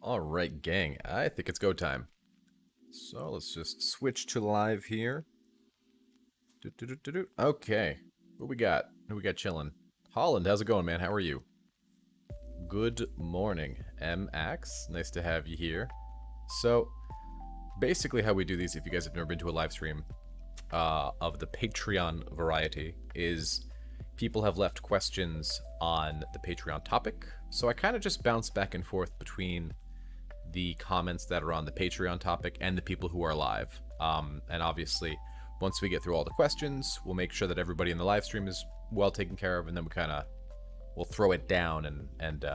Alright, gang. I think it's go time. So let's just switch to live here. Okay. What we got? Who we got chilling? Holland, how's it going, man? How are you? Good morning, MX. Nice to have you here. So, basically how we do these, if you guys have never been to a live stream of the Patreon variety, is people have left questions on the Patreon topic. So I kind of just bounce back and forth between the comments that are on the Patreon topic and the people who are live. And obviously, once we get through all the questions, we'll make sure that everybody in the live stream is well taken care of, and then we'll throw it down and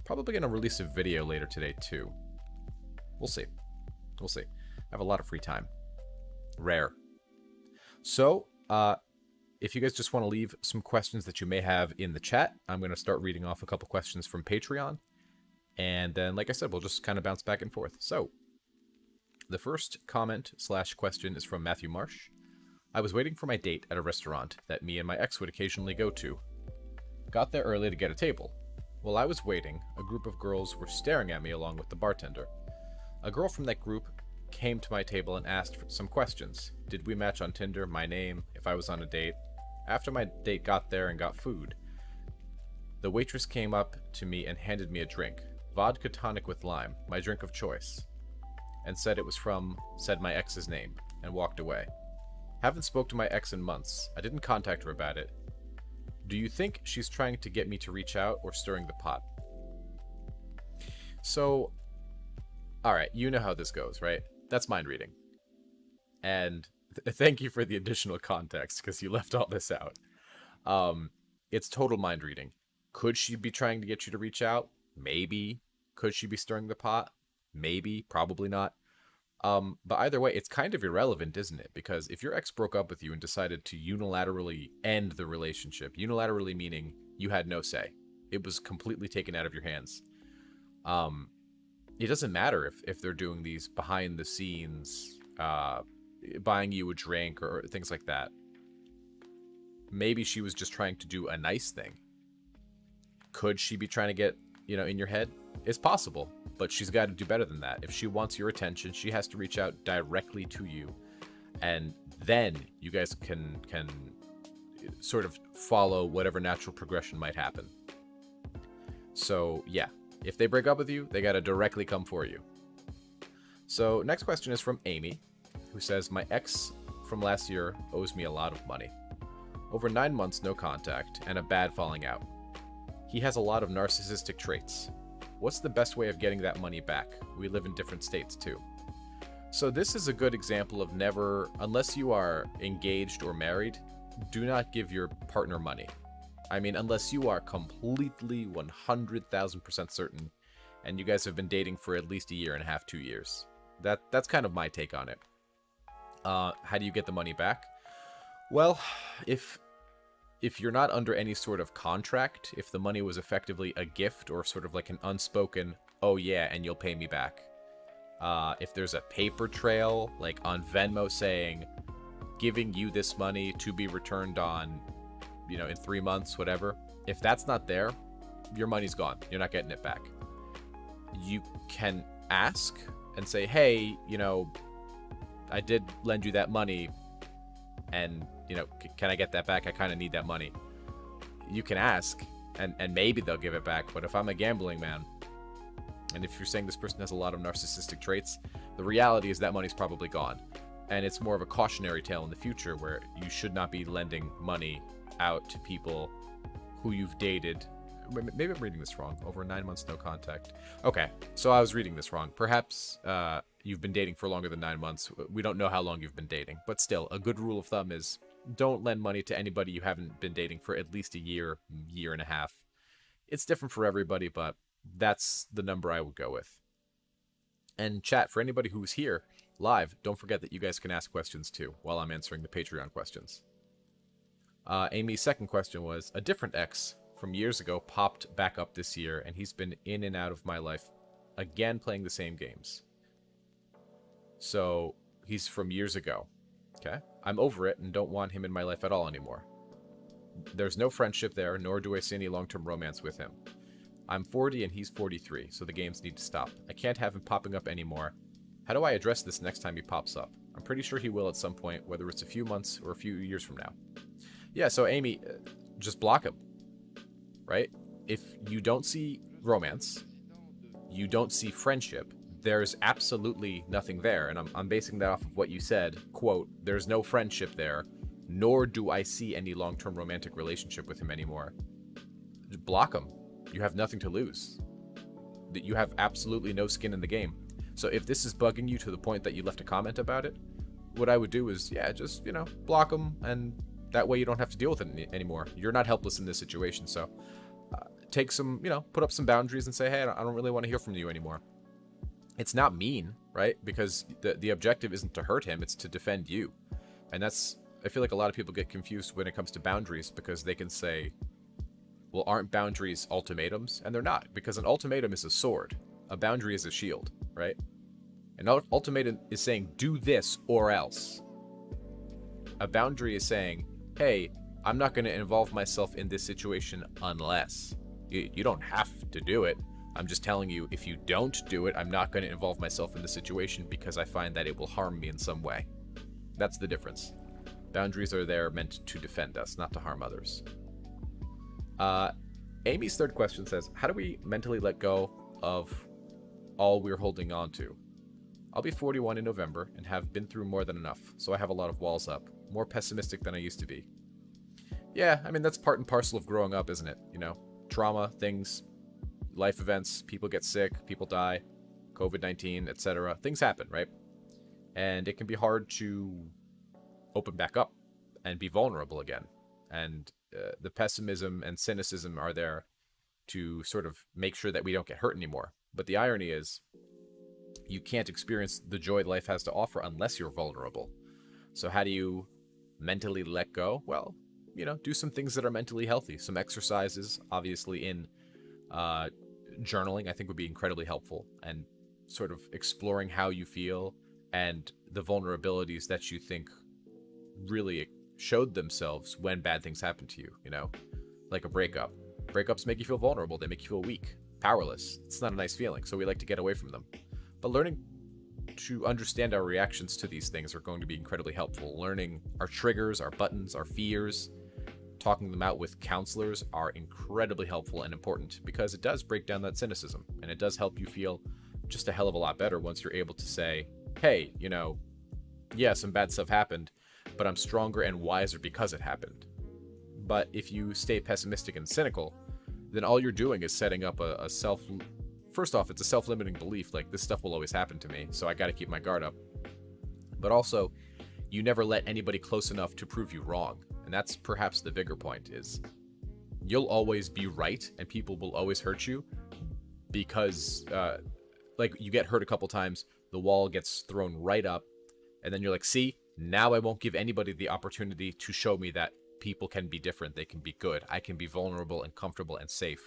probably gonna release a video later today too. We'll see. We'll see. I have a lot of free time. Rare. So, if you guys just want to leave some questions that you may have in the chat, I'm going to start reading off a couple questions from Patreon. And then, like I said, we'll just kind of bounce back and forth. So, the first comment / question is from Matthew Marsh. I was waiting for my date at a restaurant that me and my ex would occasionally go to. Got there early to get a table. While I was waiting, a group of girls were staring at me along with the bartender. A girl from that group came to my table and asked for some questions. Did we match on Tinder, my name, if I was on a date? After my date got there and got food, the waitress came up to me and handed me a drink. Vodka tonic with lime, my drink of choice, and said my ex's name, and walked away. Haven't spoke to my ex in months. I didn't contact her about it. Do you think she's trying to get me to reach out or stirring the pot? So, alright, you know how this goes, right? That's mind reading. And thank you for the additional context, because you left all this out. It's total mind reading. Could she be trying to get you to reach out? Maybe. Could she be stirring the pot? Maybe. Probably not. But either way, it's kind of irrelevant, isn't it? Because if your ex broke up with you and decided to unilaterally end the relationship, unilaterally meaning you had no say, it was completely taken out of your hands. It doesn't matter if they're doing these behind the scenes, buying you a drink or things like that. Maybe she was just trying to do a nice thing. Could she be trying to get, in your head? It's possible, but she's got to do better than that. If she wants your attention, she has to reach out directly to you, and then you guys can sort of follow whatever natural progression might happen. So, yeah. If they break up with you, they got to directly come for you. So, next question is from Amy, who says, my ex from last year owes me a lot of money. Over 9 months, no contact, and a bad falling out. He has a lot of narcissistic traits. What's the best way of getting that money back? We live in different states, too. So this is a good example of never, unless you are engaged or married, do not give your partner money. I mean, unless you are completely 100,000% certain, and you guys have been dating for at least 1.5 years, 2 years. That's kind of my take on it. How do you get the money back? Well, if you're not under any sort of contract, if the money was effectively a gift or sort of like an unspoken, oh yeah, and you'll pay me back. If there's a paper trail, like on Venmo saying, giving you this money to be returned on, in 3 months, whatever. If that's not there, your money's gone. You're not getting it back. You can ask and say, hey, I did lend you that money, and, can I get that back? I kind of need that money. You can ask, and maybe they'll give it back. But if I'm a gambling man, and if you're saying this person has a lot of narcissistic traits, the reality is that money's probably gone. And it's more of a cautionary tale in the future where you should not be lending money out to people who you've dated. Maybe I'm reading this wrong. Over 9 months, no contact. Okay, so I was reading this wrong. Perhaps you've been dating for longer than 9 months. We don't know how long you've been dating. But still, a good rule of thumb is don't lend money to anybody you haven't been dating for at least 1 year, 1.5 years. It's different for everybody, but that's the number I would go with. And chat, for anybody who's here live, don't forget that you guys can ask questions too while I'm answering the Patreon questions. Amy's second question was, a different ex from years ago popped back up this year, and he's been in and out of my life again playing the same games. So he's from years ago. Okay? I'm over it and don't want him in my life at all anymore. There's no friendship there, nor do I see any long-term romance with him. I'm 40 and he's 43, so the games need to stop. I can't have him popping up anymore. How do I address this next time he pops up? I'm pretty sure he will at some point, whether it's a few months or a few years from now. Yeah, so Amy, just block him, right? If you don't see romance, you don't see friendship, there's absolutely nothing there. And I'm basing that off of what you said. Quote, there's no friendship there, nor do I see any long-term romantic relationship with him anymore. Just block him. You have nothing to lose. You have absolutely no skin in the game. So if this is bugging you to the point that you left a comment about it, what I would do is, yeah, just, block them, and that way you don't have to deal with it anymore. You're not helpless in this situation, so take some, put up some boundaries and say, hey, I don't really want to hear from you anymore. It's not mean, right? Because the objective isn't to hurt him, it's to defend you. And I feel like a lot of people get confused when it comes to boundaries, because they can say, well, aren't boundaries ultimatums? And they're not, because an ultimatum is a sword. A boundary is a shield, right? An ultimatum is saying, do this or else. A boundary is saying, hey, I'm not going to involve myself in this situation unless. You don't have to do it. I'm just telling you, if you don't do it, I'm not going to involve myself in the situation because I find that it will harm me in some way. That's the difference. Boundaries are there meant to defend us, not to harm others. Amy's third question says, how do we mentally let go of all we're holding on to? I'll be 41 in November and have been through more than enough, so I have a lot of walls up. More pessimistic than I used to be. Yeah, I mean, that's part and parcel of growing up, isn't it? Trauma, things, life events, people get sick, people die, COVID-19, etc. Things happen, right? And it can be hard to open back up and be vulnerable again. And the pessimism and cynicism are there to sort of make sure that we don't get hurt anymore. But the irony is, you can't experience the joy life has to offer unless you're vulnerable. So how do you mentally let go? Well, do some things that are mentally healthy. Some exercises, obviously, in journaling, I think would be incredibly helpful, and sort of exploring how you feel and the vulnerabilities that you think really showed themselves when bad things happen to you, like a breakup. Breakups make you feel vulnerable. They make you feel weak, powerless. It's not a nice feeling, so we like to get away from them. But learning to understand our reactions to these things are going to be incredibly helpful. Learning our triggers, our buttons, our fears, talking them out with counselors are incredibly helpful and important, because it does break down that cynicism, and it does help you feel just a hell of a lot better once you're able to say, hey, yeah, some bad stuff happened, but I'm stronger and wiser because it happened. But if you stay pessimistic and cynical, then all you're doing is setting up first off, it's a self-limiting belief, like, this stuff will always happen to me, so I gotta keep my guard up. But also, you never let anybody close enough to prove you wrong. And that's perhaps the bigger point, is you'll always be right and people will always hurt you because, you get hurt a couple times, the wall gets thrown right up, and then you're like, see, now I won't give anybody the opportunity to show me that people can be different, they can be good, I can be vulnerable and comfortable and safe.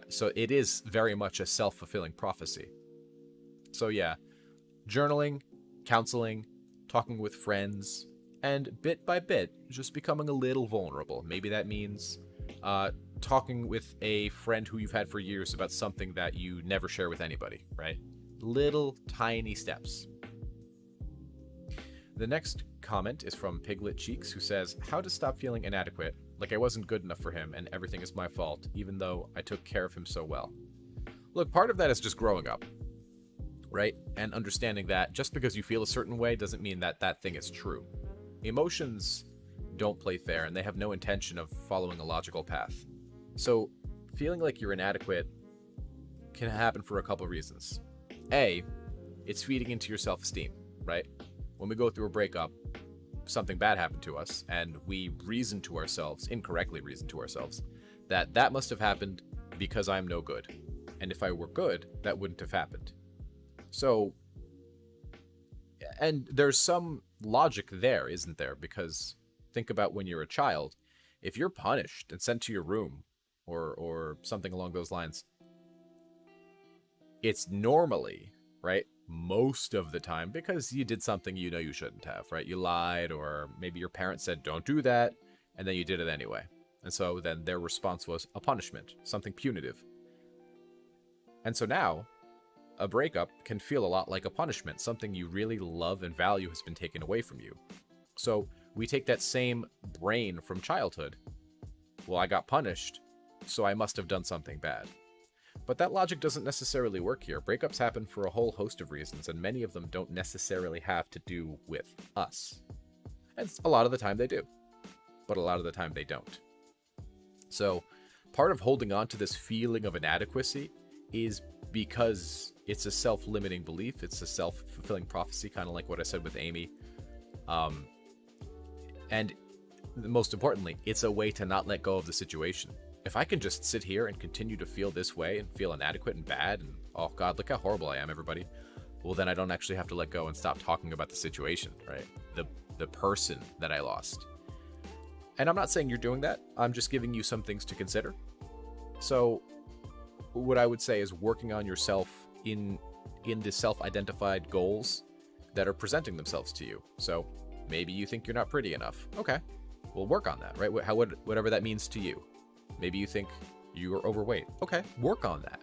So it is very much a self-fulfilling prophecy. So yeah, journaling, counseling, talking with friends, and bit by bit, just becoming a little vulnerable. Maybe that means talking with a friend who you've had for years about something that you never share with anybody, right? Little tiny steps. The next comment is from Piglet Cheeks, who says, how to stop feeling inadequate, like I wasn't good enough for him and everything is my fault, even though I took care of him so well. Look, part of that is just growing up, right? And understanding that just because you feel a certain way doesn't mean that that thing is true. Emotions don't play fair, and they have no intention of following a logical path. So feeling like you're inadequate can happen for a couple reasons. A, it's feeding into your self-esteem, right? When we go through a breakup, something bad happened to us, and we reason to ourselves, incorrectly reason to ourselves, that must have happened because I'm no good. And if I were good, that wouldn't have happened. So, and there's some logic there, isn't there? Because think about when you're a child. If you're punished and sent to your room or something along those lines, it's normally, right, most of the time because you did something you know you shouldn't have, right? You lied, or maybe your parents said don't do that, and then you did it anyway. And so then their response was a punishment, something punitive. And so now, a breakup can feel a lot like a punishment. Something you really love and value has been taken away from you. So we take that same brain from childhood. Well, I got punished, so I must have done something bad. But that logic doesn't necessarily work here. Breakups happen for a whole host of reasons, and many of them don't necessarily have to do with us. And a lot of the time they do, but a lot of the time they don't. So part of holding on to this feeling of inadequacy is because it's a self-limiting belief. It's a self-fulfilling prophecy, kind of like what I said with Amy. And most importantly, it's a way to not let go of the situation. If I can just sit here and continue to feel this way and feel inadequate and bad and, oh God, look how horrible I am, everybody. Well, then I don't actually have to let go and stop talking about the situation, right? The person that I lost. And I'm not saying you're doing that. I'm just giving you some things to consider. So what I would say is working on yourself in the self-identified goals that are presenting themselves to you. So maybe you think you're not pretty enough. Okay, we'll work on that, right? Whatever that means to you. Maybe you think you're overweight. Okay, work on that.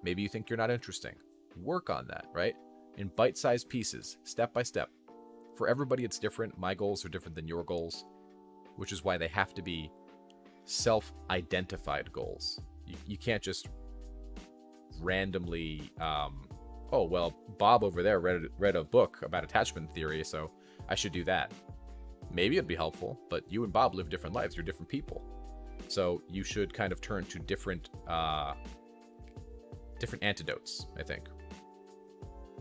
Maybe you think you're not interesting. Work on that, right? In bite-sized pieces, step by step. For everybody, it's different. My goals are different than your goals, which is why they have to be self-identified goals. You can't just randomly, oh, well, Bob over there read a book about attachment theory, so I should do that. Maybe it'd be helpful, but you and Bob live different lives. You're different people. So you should kind of turn to different antidotes, I think.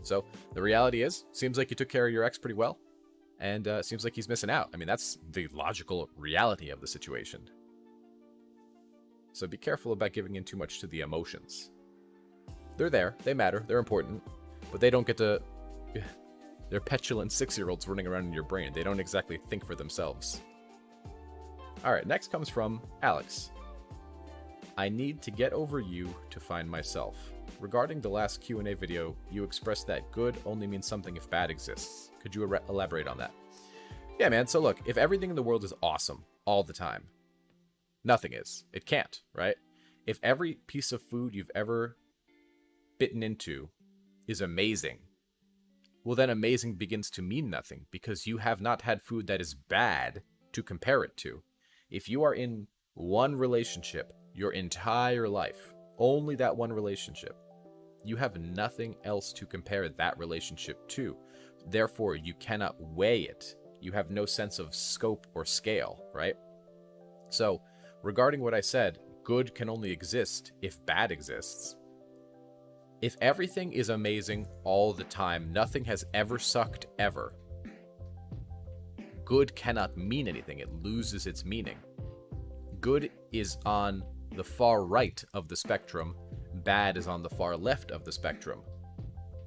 So the reality is, seems like you took care of your ex pretty well, and seems like he's missing out. I mean, that's the logical reality of the situation. So be careful about giving in too much to the emotions. They're there, they matter, they're important, but they don't get to... They're petulant 6-year-olds running around in your brain. They don't exactly think for themselves. Alright, next comes from Alex. I need to get over you to find myself. Regarding the last Q&A video, you expressed that good only means something if bad exists. Could you elaborate on that? Yeah, man, so look, if everything in the world is awesome all the time, nothing is. It can't, right? If every piece of food you've ever bitten into is amazing, well then amazing begins to mean nothing because you have not had food that is bad to compare it to. If you are in one relationship your entire life, only that one relationship, you have nothing else to compare that relationship to. Therefore, you cannot weigh it. You have no sense of scope or scale, right? So, regarding what I said, good can only exist if bad exists. If everything is amazing all the time, nothing has ever sucked ever, good cannot mean anything. It loses its meaning. Good is on the far right of the spectrum. Bad is on the far left of the spectrum.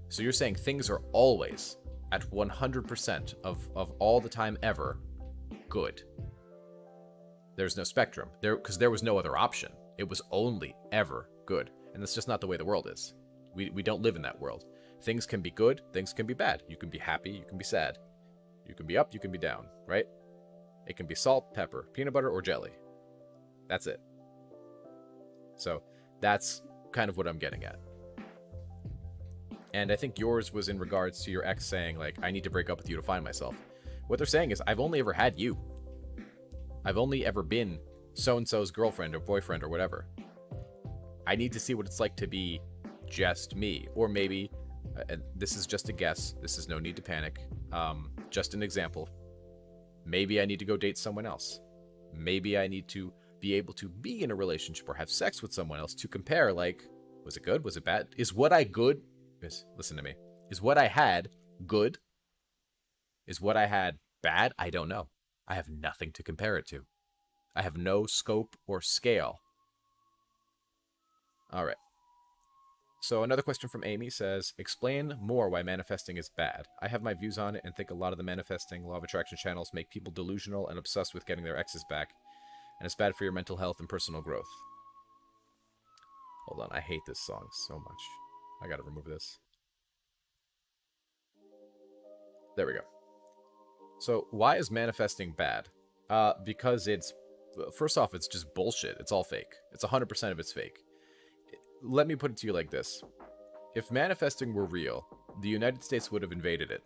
So you're saying things are always at 100% of all the time ever good. There's no spectrum there because there was no other option. It was only ever good. And that's just not the way the world is. We don't live in that world. Things can be good, things can be bad. You can be happy, you can be sad. You can be up, you can be down, right? It can be salt, pepper, peanut butter, or jelly. That's it. So that's kind of what I'm getting at. And I think yours was in regards to your ex saying, like, I need to break up with you to find myself. What they're saying is, I've only ever had you. I've only ever been so-and-so's girlfriend or boyfriend or whatever. I need to see what it's like to be just me. Or maybe, this is just a guess, this is no need to panic, just an example. Maybe I need to go date someone else. Maybe I need to be able to be in a relationship or have sex with someone else to compare, like, was it good? Was it bad? Is what I good? Listen to me. Is what I had good? Is what I had bad? I don't know. I have nothing to compare it to. I have no scope or scale. All right. So another question from Amy says, explain more why manifesting is bad. I have my views on it and think a lot of the manifesting law of attraction channels make people delusional and obsessed with getting their exes back. And it's bad for your mental health and personal growth. Hold on, I hate this song so much. I gotta remove this. There we go. So why is manifesting bad? Because it's First off, it's just bullshit. It's all fake. It's 100% of it's fake. Let me put it to you like this. If manifesting were real, the United States would have invaded it.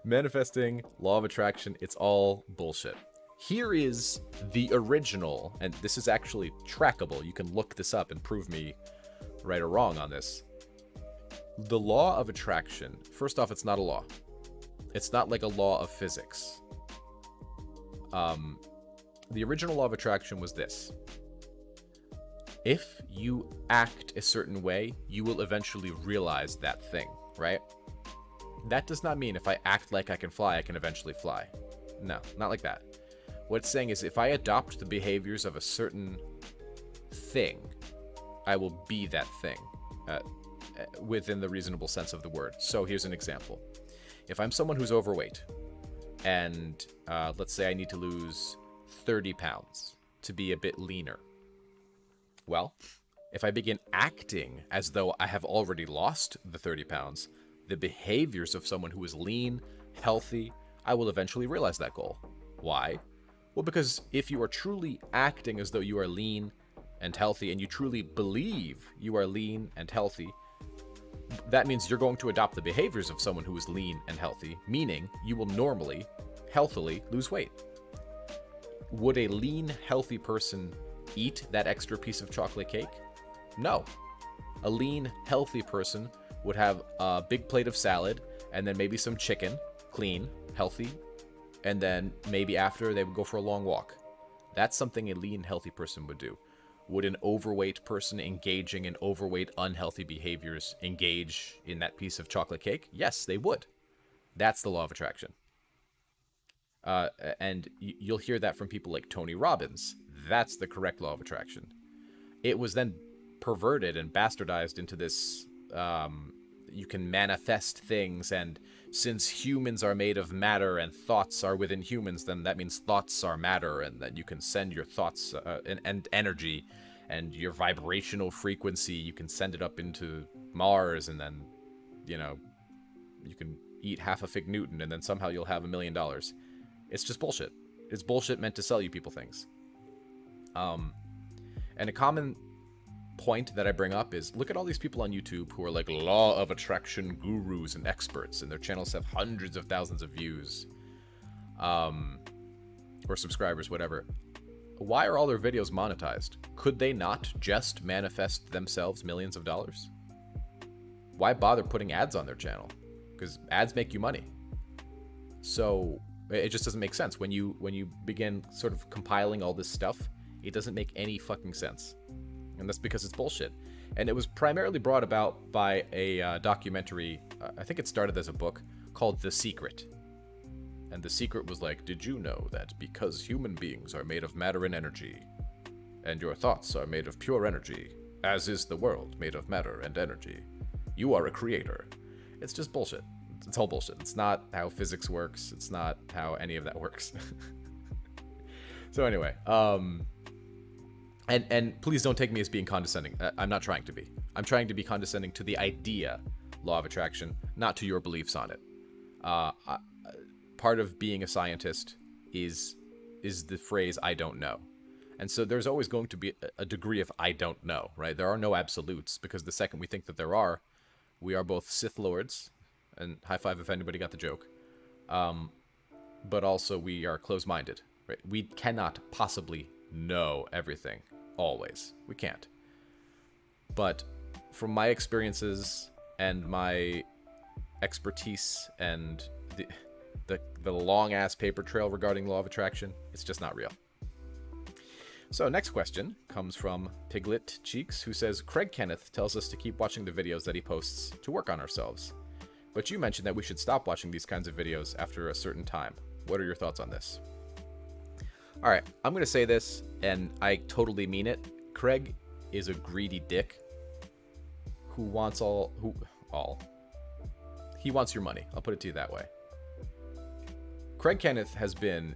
Manifesting, law of attraction, it's all bullshit. Here is the original, and this is actually trackable. You can look this up and prove me right or wrong on this. The law of attraction, first off, it's not a law. It's not like a law of physics. The original law of attraction was this. If you act a certain way, you will eventually realize that thing, right? That does not mean if I act like I can fly, I can eventually fly. No, not like that. What it's saying is if I adopt the behaviors of a certain thing, I will be that thing within the reasonable sense of the word. So here's an example. If I'm someone who's overweight and let's say I need to lose 30 pounds to be a bit leaner. Well, if I begin acting as though I have already lost the 30 pounds, the behaviors of someone who is lean, healthy, I will eventually realize that goal. Why? Well, because if you are truly acting as though you are lean and healthy, and you truly believe you are lean and healthy, that means you're going to adopt the behaviors of someone who is lean and healthy, meaning you will normally, healthily lose weight. Would a lean, healthy person eat that extra piece of chocolate cake? No. A lean, healthy person would have a big plate of salad and then maybe some chicken, clean, healthy, and then maybe after they would go for a long walk. That's something a lean, healthy person would do. Would an overweight person engaging in overweight, unhealthy behaviors engage in that piece of chocolate cake? Yes, they would. That's the law of attraction. And you'll hear that from people like Tony Robbins. That's the correct law of attraction. It was then perverted and bastardized into this, you can manifest things, and since humans are made of matter and thoughts are within humans, then that means thoughts are matter, and that you can send your thoughts and energy and your vibrational frequency, you can send it up into Mars, and then, you know, you can eat half a Fig Newton, and then somehow you'll have $1 million. It's just bullshit. It's bullshit meant to sell you people things. And a common point that I bring up is, look at all these people on YouTube who are like law of attraction gurus and experts, and their channels have hundreds of thousands of views, or subscribers, whatever. Why are all their videos monetized? Could they not just manifest themselves millions of dollars? Why bother putting ads on their channel? Because ads make you money. So it just doesn't make sense. When you begin sort of compiling all this stuff, it doesn't make any fucking sense. And that's because it's bullshit. And it was primarily brought about by a documentary, I think it started as a book, called The Secret. And The Secret was like, did you know that because human beings are made of matter and energy, and your thoughts are made of pure energy, as is the world made of matter and energy, you are a creator. It's just bullshit. It's all bullshit. It's not how physics works. It's not how any of that works. So anyway, and please don't take me as being condescending. I'm not trying to be. I'm trying to be condescending to the idea, law of attraction, not to your beliefs on it. Part of being a scientist is the phrase, I don't know. And so there's always going to be a degree of I don't know, right? There are no absolutes, because the second we think that there are, we are both Sith Lords, and high five if anybody got the joke, but also we are closed-minded, right? We cannot possibly know everything, always. We can't. But from my experiences and my expertise and the long-ass paper trail regarding law of attraction, it's just not real. So next question comes from Piglet Cheeks, who says, Craig Kenneth tells us to keep watching the videos that he posts to work on ourselves. But you mentioned that we should stop watching these kinds of videos after a certain time. What are your thoughts on this? All right, I'm going to say this, and I totally mean it. Craig is a greedy dick who wants he wants your money. I'll put it to you that way. Craig Kenneth has been,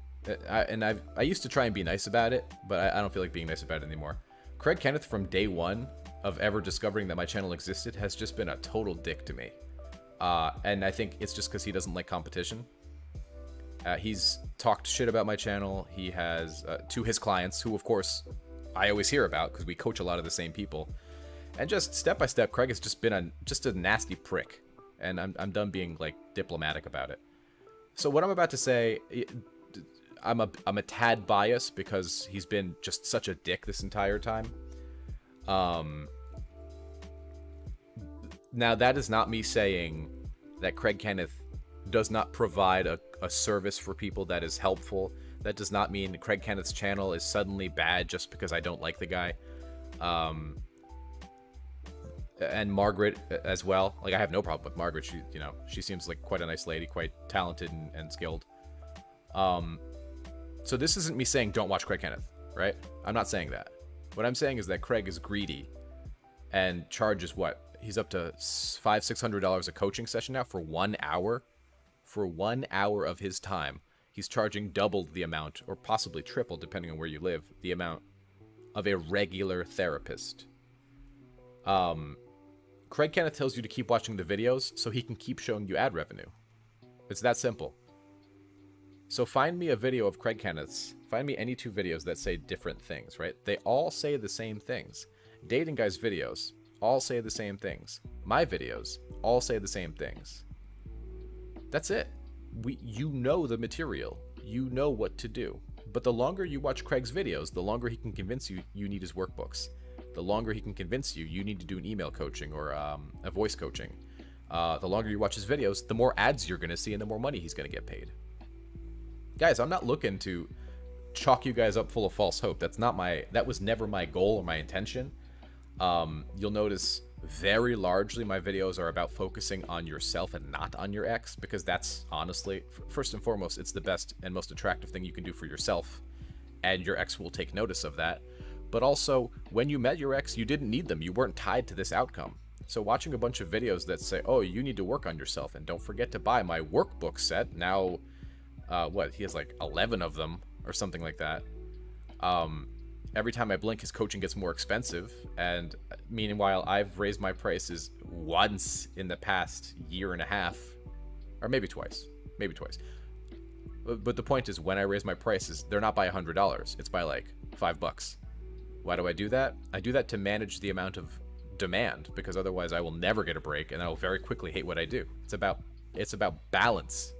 I used to try and be nice about it, but I don't feel like being nice about it anymore. Craig Kenneth, from day one of ever discovering that my channel existed, has just been a total dick to me. And I think it's just because he doesn't like competition. He's talked shit about my channel. He has, to his clients, who, of course, I always hear about because we coach a lot of the same people. And just step by step, Craig has just been a nasty prick. And I'm done being, like, diplomatic about it. So what I'm about to say, I'm a tad biased because he's been just such a dick this entire time. Now, that is not me saying that Craig Kenneth does not provide a service for people that is helpful. That does not mean Craig Kenneth's channel is suddenly bad just because I don't like the guy. And Margaret as well. Like, I have no problem with Margaret. She seems like quite a nice lady, quite talented and skilled. So this isn't me saying don't watch Craig Kenneth, right? I'm not saying that. What I'm saying is that Craig is greedy and charges what? He's up to $500-600 a coaching session now for 1 hour. For 1 hour of his time, he's charging double the amount, or possibly triple, depending on where you live, the amount of a regular therapist. Craig Kenneth tells you to keep watching the videos so he can keep showing you ad revenue. It's that simple. So find me a video of Craig Kenneth's. Find me any 2 videos that say different things, right? They all say the same things. Dating Guys videos all say the same things. My videos all say the same things. That's it. You know the material. You know what to do. But the longer you watch Craig's videos, the longer he can convince you need his workbooks. The longer he can convince you need to do an email coaching or a voice coaching. The longer you watch his videos, the more ads you're going to see and the more money he's going to get paid. Guys, I'm not looking to chalk you guys up full of false hope. That was never my goal or my intention. You'll notice very largely my videos are about focusing on yourself and not on your ex, because that's honestly, first and foremost, it's the best and most attractive thing you can do for yourself, and your ex will take notice of that. But also, when you met your ex, you didn't need them. You weren't tied to this outcome. So watching a bunch of videos that say, oh, you need to work on yourself, and don't forget to buy my workbook set. Now, he has like 11 of them or something like that. Every time I blink, his coaching gets more expensive. And meanwhile, I've raised my prices once in the past year and a half, or maybe twice. But the point is, when I raise my prices, they're not by $100. It's by like $5. Why do I do that? I do that to manage the amount of demand, because otherwise I will never get a break and I will very quickly hate what I do. It's about balance.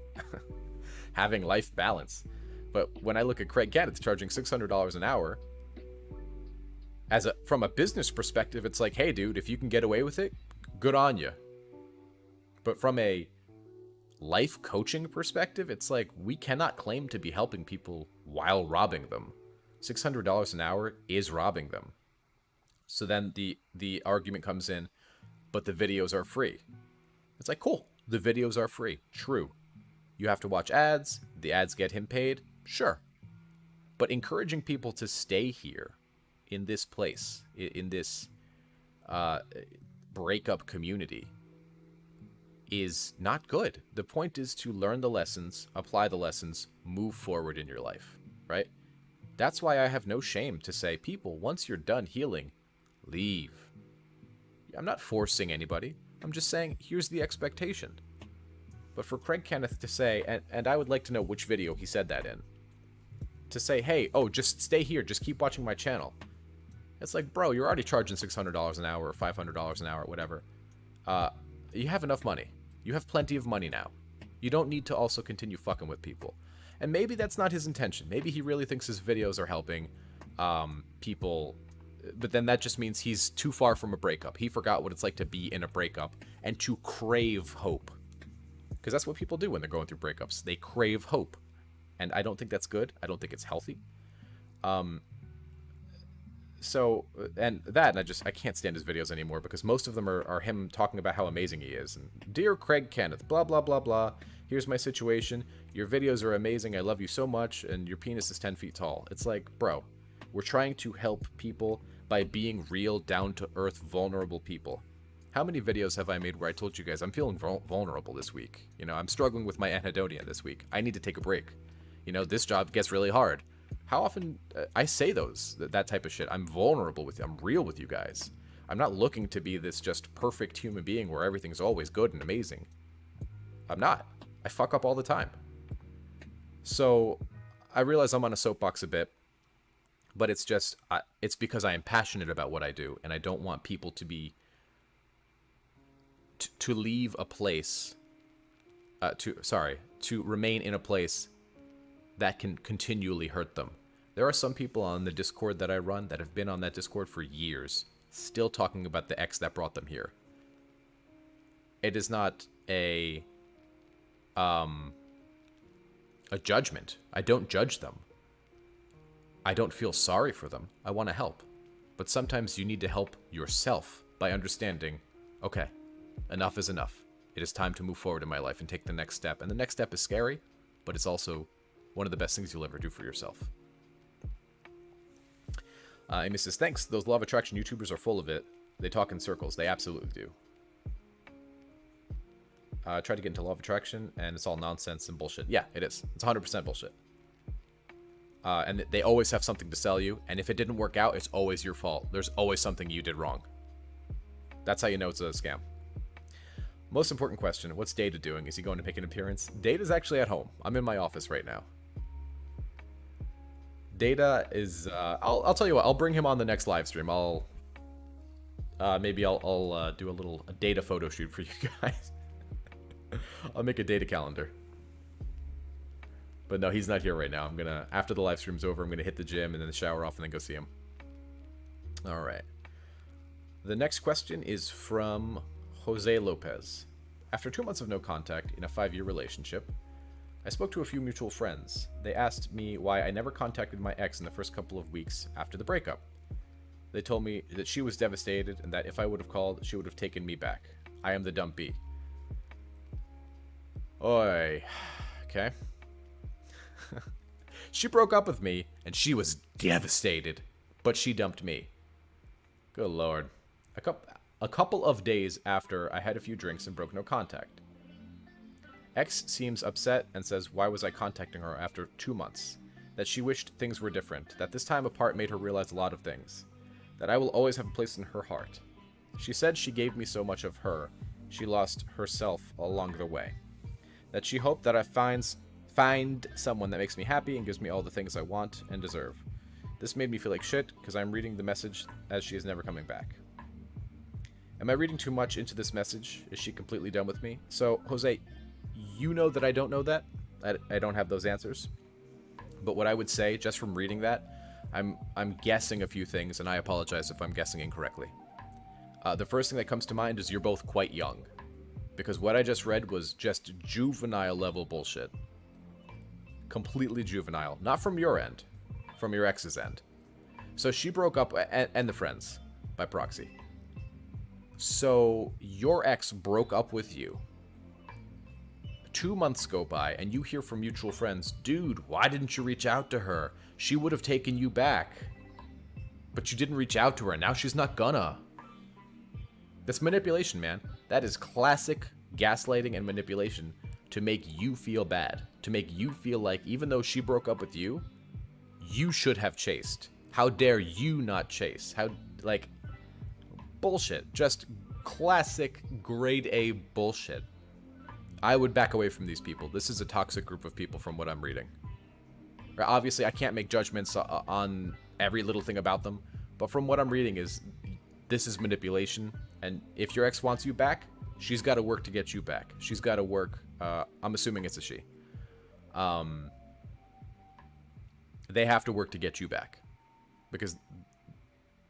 Having life balance. But when I look at Craig Kenneth charging $600 an hour, from a business perspective, it's like, hey dude, if you can get away with it, good on you. But from a life coaching perspective, it's like, we cannot claim to be helping people while robbing them. $600 an hour is robbing them. So then the argument comes in, but the videos are free. It's like, cool, the videos are free. True. You have to watch ads. The ads get him paid. Sure. But encouraging people to stay here in this place, in this breakup community, is not good. The point is to learn the lessons, apply the lessons, move forward in your life, right? That's why I have no shame to say, people, once you're done healing, leave. I'm not forcing anybody. I'm just saying, here's the expectation. But for Craig Kenneth to say, and I would like to know which video he said that in, to say, hey, oh, just stay here, just keep watching my channel. It's like, bro, you're already charging $600 an hour or $500 an hour, whatever. You have enough money. You have plenty of money now. You don't need to also continue fucking with people. And maybe that's not his intention. Maybe he really thinks his videos are helping people, but then that just means he's too far from a breakup. He forgot what it's like to be in a breakup and to crave hope. Because that's what people do when they're going through breakups. They crave hope. And I don't think that's good. I don't think it's healthy. And I can't stand his videos anymore, because most of them are him talking about how amazing he is. And, dear Craig Kenneth, blah, blah, blah, blah. Here's my situation. Your videos are amazing. I love you so much. And your penis is 10 feet tall. It's like, bro, we're trying to help people by being real, down-to-earth, vulnerable people. How many videos have I made where I told you guys I'm feeling vulnerable this week? You know, I'm struggling with my anhedonia this week. I need to take a break. You know, this job gets really hard. How often I say that type of shit? I'm vulnerable with you. I'm real with you guys. I'm not looking to be this just perfect human being where everything's always good and amazing. I'm not. I fuck up all the time. So I realize I'm on a soapbox a bit, but it's just, it's because I am passionate about what I do, and I don't want people to be, to leave a place, to remain in a place that can continually hurt them. There are some people on the Discord that I run that have been on that Discord for years, still talking about the ex that brought them here. It is not a judgment. I don't judge them. I don't feel sorry for them. I want to help. But sometimes you need to help yourself by understanding, okay, enough is enough. It is time to move forward in my life and take the next step. And the next step is scary, but it's also one of the best things you'll ever do for yourself. Amy says, thanks. Those law of attraction YouTubers are full of it. They talk in circles. They absolutely do. I tried to get into law of attraction, and it's all nonsense and bullshit. Yeah, it is. It's 100% bullshit. And they always have something to sell you, and if it didn't work out, it's always your fault. There's always something you did wrong. That's how you know it's a scam. Most important question, what's Data doing? Is he going to make an appearance? Data's actually at home. I'm in my office right now. Data is, I'll tell you what, I'll bring him on the next live stream. Maybe I'll do a Data photo shoot for you guys. I'll make a Data calendar. But no, he's not here right now. After the live stream's over, I'm gonna hit the gym and then shower off and then go see him. All right. The next question is from Jose Lopez. After 2 months of no contact in a 5-year relationship, I spoke to a few mutual friends. They asked me why I never contacted my ex in the first couple of weeks after the breakup. They told me that she was devastated and that if I would have called, she would have taken me back. I am the dumb B. Oi. Okay. She broke up with me, and she was devastated, but she dumped me. Good lord. A couple of days after, I had a few drinks and broke no contact. Ex seems upset and says, why was I contacting her after 2 months? That she wished things were different, that this time apart made her realize a lot of things, that I will always have a place in her heart. She said she gave me so much of her, she lost herself along the way. That she hoped that I find someone that makes me happy and gives me all the things I want and deserve. This made me feel like shit, because I'm reading the message as she is never coming back. Am I reading too much into this message? Is she completely done with me? So, Jose, you know that I don't know that. I don't have those answers. But what I would say, just from reading that, I'm guessing a few things, and I apologize if I'm guessing incorrectly. The first thing that comes to mind is you're both quite young. Because what I just read was just juvenile level bullshit. Completely juvenile. Not from your end. From your ex's end. So she broke up, and the friends, by proxy. So your ex broke up with you. 2 months go by, and you hear from mutual friends, dude, why didn't you reach out to her? She would have taken you back. But you didn't reach out to her, and now she's not gonna. That's manipulation, man. That is classic gaslighting and manipulation to make you feel bad. To make you feel like even though she broke up with you, you should have chased. How dare you not chase? Bullshit. Just classic grade A bullshit. I would back away from these people. This is a toxic group of people from what I'm reading. Obviously, I can't make judgments on every little thing about them, but from what I'm reading is this is manipulation, and if your ex wants you back, she's got to work to get you back. She's got to work. I'm assuming it's a she. They have to work to get you back. Because,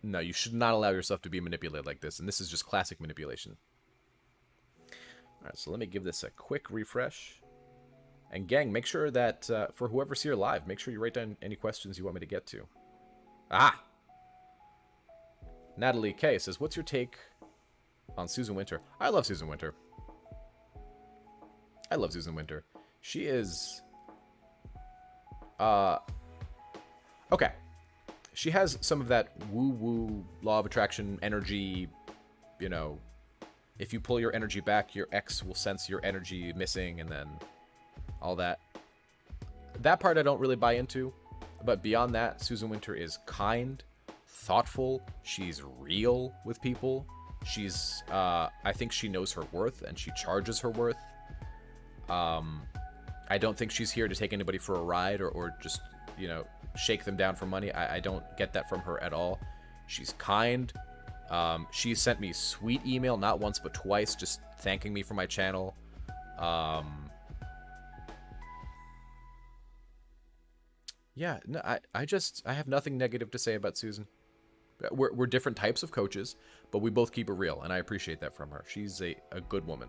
no, you should not allow yourself to be manipulated like this, and this is just classic manipulation. Alright, so let me give this a quick refresh. And gang, make sure that, for whoever's here live, make sure you write down any questions you want me to get to. Ah! Natalie K says, what's your take on Susan Winter? I love Susan Winter. I love Susan Winter. She is... Okay. She has some of that woo-woo law of attraction energy, you know... If you pull your energy back, your ex will sense your energy missing, and then all that. That part I don't really buy into. But beyond that, Susan Winter is kind, thoughtful. She's real with people. She's, I think she knows her worth, and she charges her worth. I don't think she's here to take anybody for a ride or just, you know, shake them down for money. I don't get that from her at all. She's kind. She sent me sweet email, not once but twice, just thanking me for my channel. Yeah, no, I have nothing negative to say about Susan. We're different types of coaches, but we both keep it real, and I appreciate that from her. She's a good woman,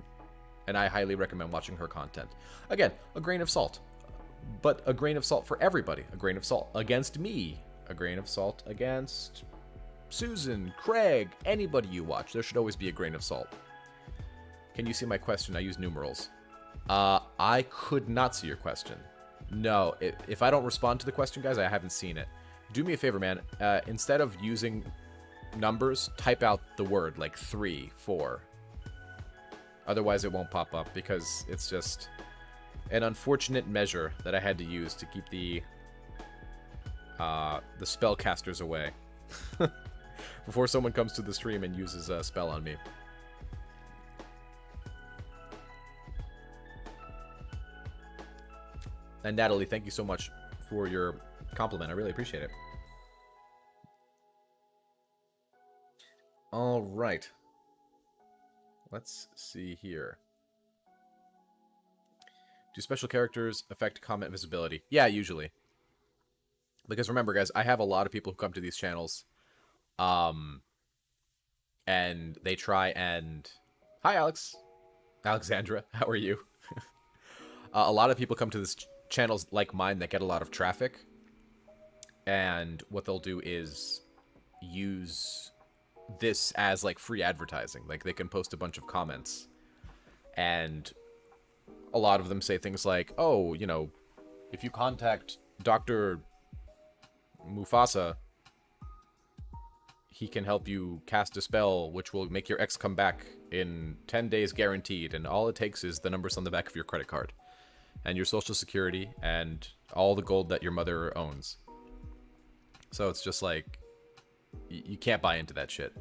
and I highly recommend watching her content. Again, a grain of salt, but a grain of salt for everybody. A grain of salt against me, a grain of salt against Susan, Craig, anybody you watch. There should always be a grain of salt. Can you see my question? I use numerals. I could not see your question. No, if I don't respond to the question, guys, I haven't seen it. Do me a favor, man. Instead of using numbers, type out the word, like 3, 4. Otherwise, it won't pop up, because it's just an unfortunate measure that I had to use to keep the spellcasters away. Before someone comes to the stream and uses a spell on me. And Natalie, thank you so much for your compliment. I really appreciate it. All right. Let's see here. Do special characters affect comment visibility? Yeah, usually. Because remember, guys, I have a lot of people who come to these channels. And they try and... Hi, Alex. Alexandra, how are you? A lot of people come to this channels like mine that get a lot of traffic, and what they'll do is use this as like free advertising. Like they can post a bunch of comments, and a lot of them say things like, oh, you know, if you contact Dr. Mufasa, he can help you cast a spell which will make your ex come back in 10 days guaranteed, and all it takes is the numbers on the back of your credit card and your social security and all the gold that your mother owns. So it's just like, you can't buy into that shit.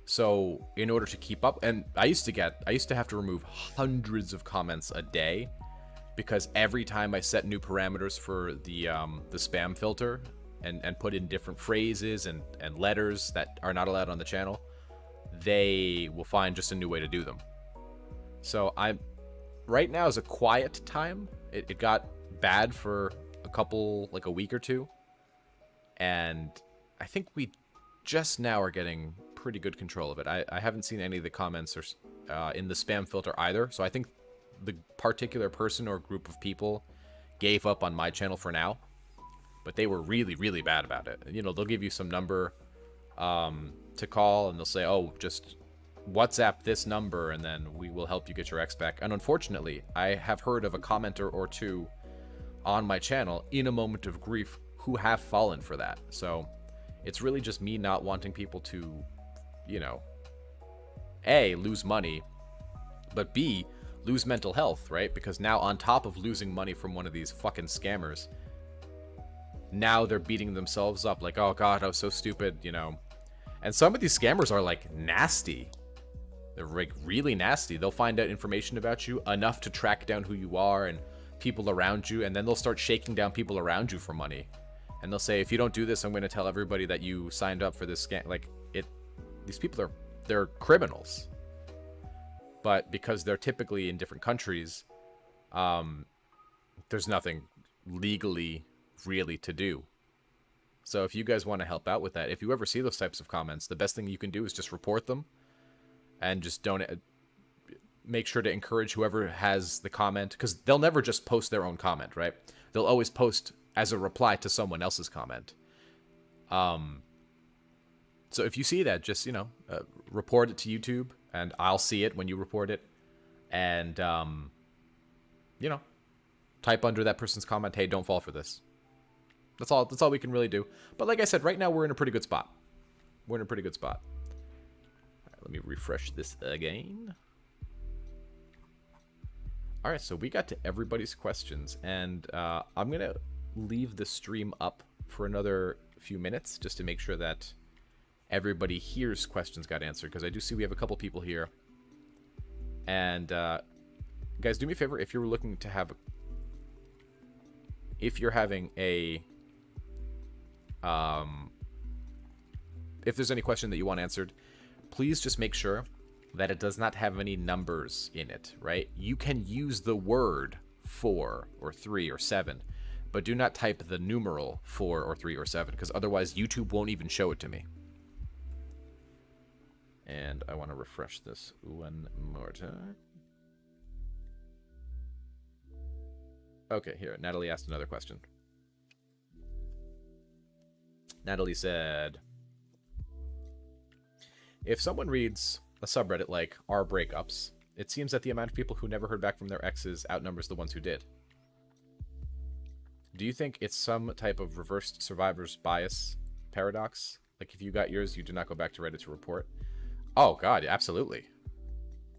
So in order to keep up, and I used to have to remove hundreds of comments a day, because every time I set new parameters for the spam filter and put in different phrases and letters that are not allowed on the channel, they will find just a new way to do them. So right now is a quiet time. It got bad for like a week or two. And I think we just now are getting pretty good control of it. I haven't seen any of the comments or in the spam filter either. So I think the particular person or group of people gave up on my channel for now. But they were really, really bad about it. You know, they'll give you some number to call, and they'll say, oh, just WhatsApp this number, and then we will help you get your ex back. And unfortunately, I have heard of a commenter or two on my channel in a moment of grief who have fallen for that. So it's really just me not wanting people to, you know, A, lose money, but B, lose mental health, right? Because now on top of losing money from one of these fucking scammers, now they're beating themselves up like, oh god, I was so stupid, you know. And some of these scammers are like nasty. They're like really nasty. They'll find out information about you enough to track down who you are and people around you, and then they'll start shaking down people around you for money. And they'll say, if you don't do this, I'm going to tell everybody that you signed up for this scam. Like, these people they're criminals. But because they're typically in different countries, there's nothing legally really to do. So if you guys want to help out with that, if you ever see those types of comments, the best thing you can do is just report them, and just don't make sure to encourage whoever has the comment, because they'll never just post their own comment, right? They'll always post as a reply to someone else's comment. So if you see that, just, you know, report it to YouTube, and I'll see it when you report it, and you know, type under that person's comment, hey, don't fall for this. That's all we can really do. But like I said, right now we're in a pretty good spot. We're in a pretty good spot. All right, let me refresh this again. All right, so we got to everybody's questions, and I'm going to leave the stream up for another few minutes just to make sure that everybody here's questions got answered, because I do see we have a couple people here. And guys, do me a favor, if you're looking to have if you're having a if there's any question that you want answered, please just make sure that it does not have any numbers in it, right? You can use the word 4 or 3 or 7, but do not type the numeral 4 or 3 or 7, because otherwise YouTube won't even show it to me. And I want to refresh this one more time. Okay, here. Natalie asked another question. Natalie said, if someone reads a subreddit like "Our Breakups," it seems that the amount of people who never heard back from their exes outnumbers the ones who did. Do you think it's some type of reversed survivor's bias paradox? Like, if you got yours, you do not go back to Reddit to report? Oh, God, absolutely.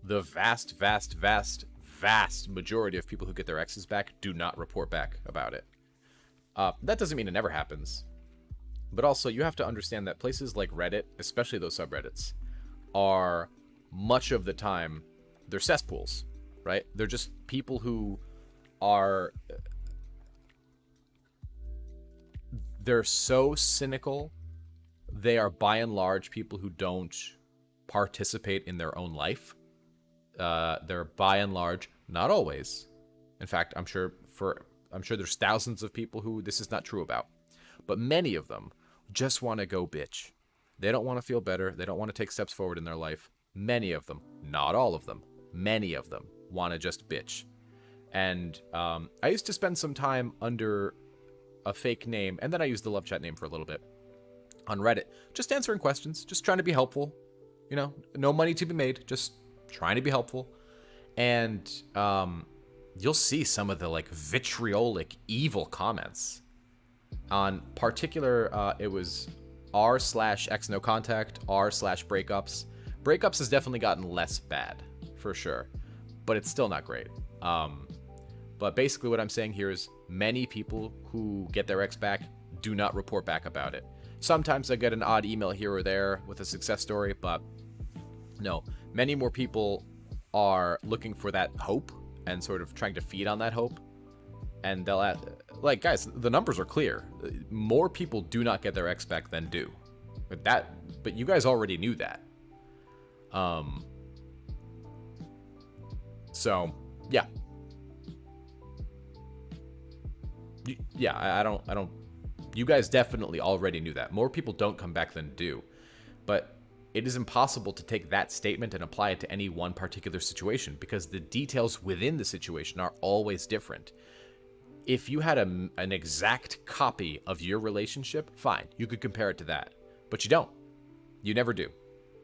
The vast, vast, vast, vast majority of people who get their exes back do not report back about it. That doesn't mean it never happens. But also, you have to understand that places like Reddit, especially those subreddits, are much of the time, they're cesspools, right? They're just people who are... They're so cynical. They are, by and large, people who don't participate in their own life. They're, by and large, not always. In fact, I'm sure there's thousands of people who this is not true about. But many of them just want to go bitch. They don't want to feel better. They don't want to take steps forward in their life. Many of them, not all of them, many of them want to just bitch. And I used to spend some time under a fake name, and then I used the love chat name for a little bit on Reddit, just answering questions, just trying to be helpful. You know, no money to be made, just trying to be helpful. And you'll see some of the like vitriolic, evil comments on particular. It was r/x no contact, r/breakups. Breakups has definitely gotten less bad, for sure, but it's still not great. But basically what I'm saying here is many people who get their ex back do not report back about it. Sometimes I get an odd email here or there with a success story, but no, many more people are looking for that hope and sort of trying to feed on that hope. And they'll add, like, guys, the numbers are clear. More people do not get their ex back than do. But you guys already knew that. So yeah. Yeah, I don't. You guys definitely already knew that. More people don't come back than do. But it is impossible to take that statement and apply it to any one particular situation because the details within the situation are always different. If you had an exact copy of your relationship, fine, you could compare it to that. But you don't. You never do.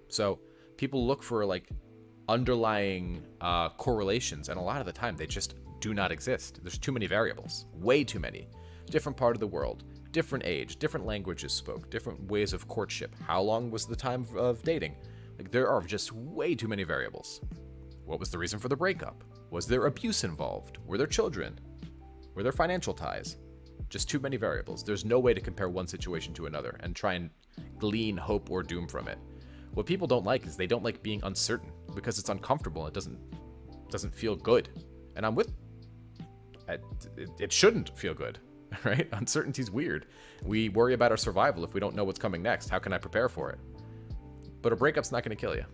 So people look for like underlying correlations, and a lot of the time they just do not exist. There's too many variables, way too many. Different part of the world, different age, different languages spoke, different ways of courtship. How long was the time of dating? Like, there are just way too many variables. What was the reason for the breakup? Was there abuse involved? Were there children? Were there financial ties? Just too many variables. There's no way to compare one situation to another and try and glean hope or doom from it. What people don't like is they don't like being uncertain because it's uncomfortable. It doesn't feel good. And I'm with... It shouldn't feel good, right? Uncertainty's weird. We worry about our survival if we don't know what's coming next. How can I prepare for it? But a breakup's not going to kill you.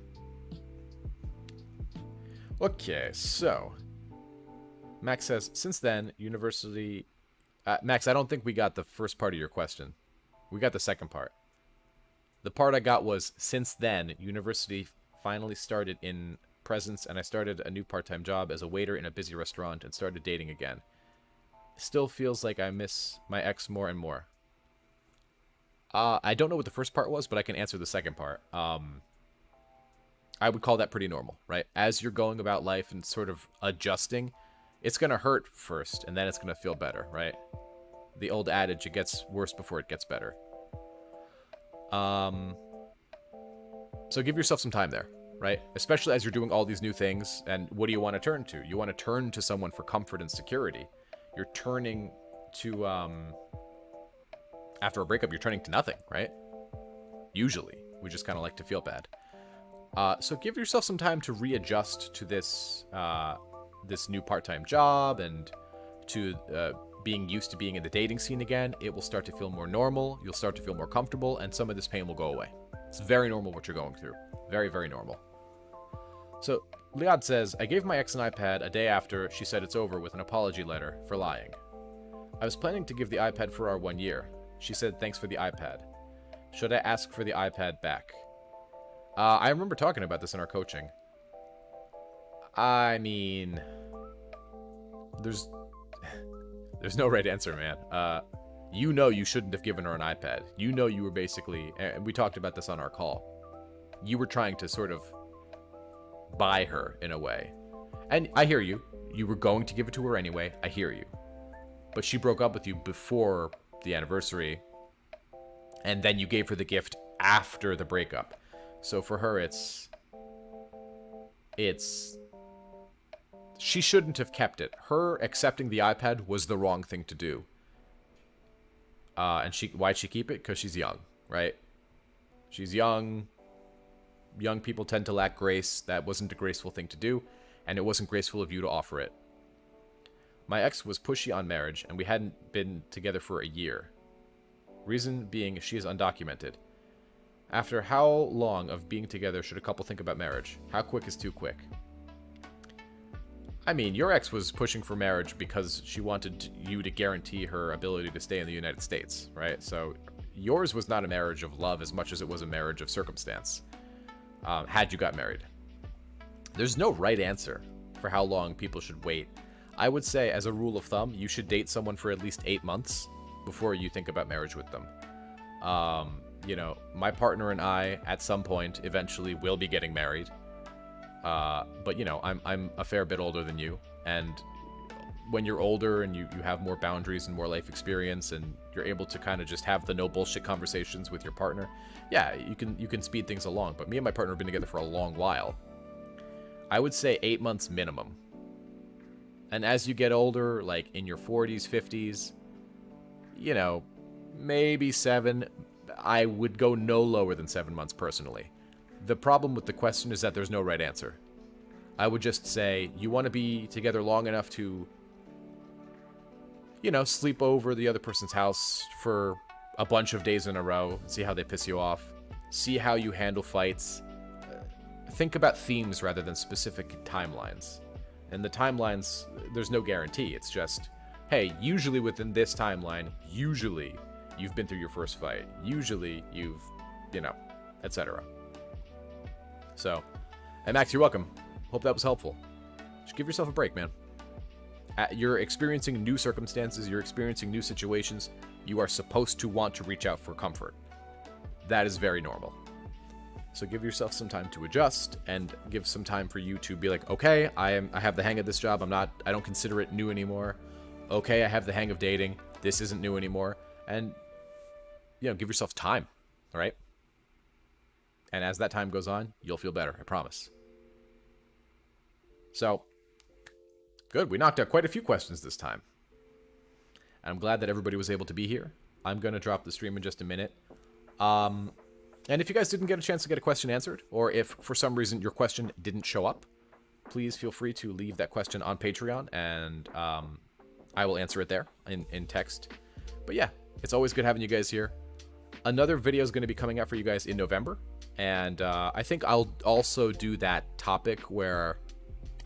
Okay, so... Max says, since then, university... Max, I don't think we got the first part of your question. We got the second part. The part I got was, since then, university finally started in presence, and I started a new part-time job as a waiter in a busy restaurant and started dating again. Still feels like I miss my ex more and more. I don't know what the first part was, but I can answer the second part. I would call that pretty normal, right? As you're going about life and sort of adjusting, it's going to hurt first, and then it's going to feel better, right? The old adage, it gets worse before it gets better. So give yourself some time there, right? Especially as you're doing all these new things, and what do you want to turn to? You want to turn to someone for comfort and security. You're turning to, after a breakup, you're turning to nothing, right? Usually. We just kind of like to feel bad. So give yourself some time to readjust to this, this new part-time job and to being used to being in the dating scene again, it will start to feel more normal. You'll start to feel more comfortable, and some of this pain will go away. It's very normal what you're going through. Very, very normal. So, Liad says, I gave my ex an iPad a day after she said it's over with an apology letter for lying. I was planning to give the iPad for our 1 year. She said thanks for the iPad. Should I ask for the iPad back? I remember talking about this in our coaching. I mean, there's no right answer, man. You know you shouldn't have given her an iPad. You know you were basically, and we talked about this on our call, you were trying to sort of buy her in a way. And I hear you. You were going to give it to her anyway. I hear you. But she broke up with you before the anniversary, and then you gave her the gift after the breakup. So for her, it's she shouldn't have kept it. Her accepting the iPad was the wrong thing to do. And why'd she keep it? Because she's young, right? She's young. Young people tend to lack grace. That wasn't a graceful thing to do, and it wasn't graceful of you to offer it. My ex was pushy on marriage, and we hadn't been together for a year. Reason being, she is undocumented. After how long of being together should a couple think about marriage? How quick is too quick? I mean, your ex was pushing for marriage because she wanted you to guarantee her ability to stay in the United States, right? So yours was not a marriage of love as much as it was a marriage of circumstance, had you got married. There's no right answer for how long people should wait. I would say, as a rule of thumb, you should date someone for at least 8 months before you think about marriage with them. You know, my partner and I, at some point, eventually will be getting married. But, you know, I'm a fair bit older than you. And when you're older and you have more boundaries and more life experience and you're able to kind of just have the no bullshit conversations with your partner, yeah, you can speed things along. But me and my partner have been together for a long while. I would say 8 months minimum. And as you get older, like in your 40s, 50s, you know, maybe 7. I would go no lower than 7 months personally. The problem with the question is that there's no right answer. I would just say you want to be together long enough to, you know, sleep over the other person's house for a bunch of days in a row, see how they piss you off, see how you handle fights. Think about themes rather than specific timelines. And the timelines, there's no guarantee. It's just, hey, usually within this timeline, usually you've been through your first fight. Usually you've, you know, etc. So, hey Max, you're welcome. Hope that was helpful. Just give yourself a break, man. You're experiencing new circumstances. You're experiencing new situations. You are supposed to want to reach out for comfort. That is very normal. So give yourself some time to adjust and give some time for you to be like, okay, I have the hang of this job. I don't consider it new anymore. Okay, I have the hang of dating. This isn't new anymore. And, you know, give yourself time, all right? And as that time goes on, you'll feel better, I promise. So, good. We knocked out quite a few questions this time. And I'm glad that everybody was able to be here. I'm going to drop the stream in just a minute. And if you guys didn't get a chance to get a question answered, or if for some reason your question didn't show up, please feel free to leave that question on Patreon, and I will answer it there in text. But yeah, it's always good having you guys here. Another video is going to be coming out for you guys in November, and I think I'll also do that topic where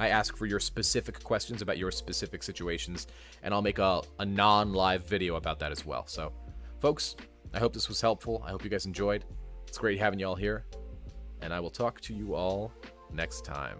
I ask for your specific questions about your specific situations, and I'll make a non-live video about that as well. So, folks, I hope this was helpful. I hope you guys enjoyed. It's great having you all here, and I will talk to you all next time.